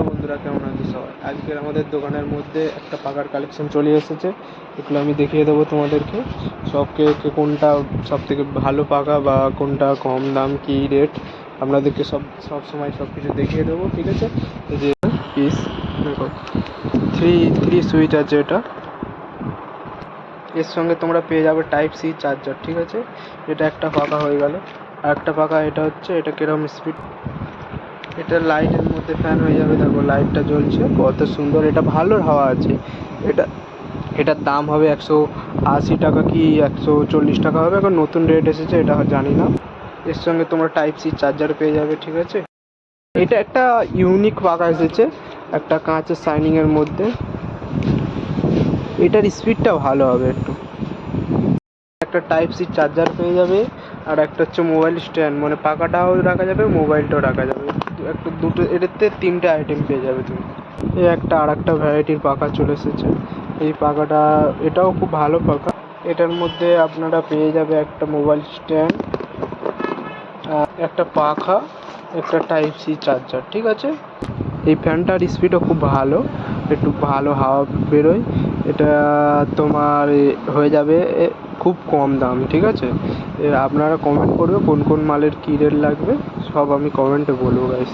Hello বন্ধুরা, কেমন আছো সবাই? আজকের আমাদের দোকানের মধ্যে একটা পাখার কালেকশন চলে এসেছে। এগুলো আমি দেখিয়ে দেবো তোমাদেরকে। কোনটা সব থেকে ভালো পাখা বা কোনটা কম দাম, কী রেট, আপনাদেরকে সব সময় সব কিছু দেখিয়ে দেবো। ঠিক আছে, এই যে পিস দেখো, থ্রি সুইচ আছে এটা। এর সঙ্গে তোমরা পেয়ে যাবে টাইপ সি চার্জার। ঠিক আছে, এটা একটা পাখা হয়ে গেল। আর একটা পাখা এটা হচ্ছে, এটা কিরকম স্পিড, এটা লাইটের মধ্যে ফ্যান হয়ে যাবে। দেখো লাইটটা জ্বলছে কত সুন্দর, এটা ভালো হাওয়া আছে। এটা এটার দাম হবে 180 টাকা কি 140 টাকা হবে, এখন নতুন রেট এসেছে এটা জানি না। এর সঙ্গে তোমরা টাইপ সি চার্জার পেয়ে যাবে। ঠিক আছে, এটা একটা ইউনিক পাখা এসেছে, একটা কাঁচের শাইনিংয়ের মধ্যে। এটার স্পিডটা ভালো হবে একটু। একটা টাইপ সি চার্জার পেয়ে যাবে, আর একটা হচ্ছে মোবাইল স্ট্যান্ড, মানে পাখাটাও রাখা যাবে, মোবাইলটাও রাখা যাবে। দুটো, এটাতে তিনটে আইটেম পেয়ে যাবে তুমি। এই একটা আর একটা ভ্যারাইটির পাখা চলে এসেছে। এই পাখাটা, এটাও খুব ভালো পাখা। এটার মধ্যে আপনারা পেয়ে যাবে একটা মোবাইল স্ট্যান্ড, একটা পাখা, একটা টাইপ সি চার্জার। ঠিক আছে, এই ফ্যানটার স্পিডও খুব ভালো, একটু ভালো হাওয়া বেরোয়। এটা তোমার হয়ে যাবে খুব কম দাম। ঠিক আছে, আপনারা কমেন্ট করবে কোন কোন মালের কী রেট লাগবে, সব আমি কমেন্টে বলবো গাইস।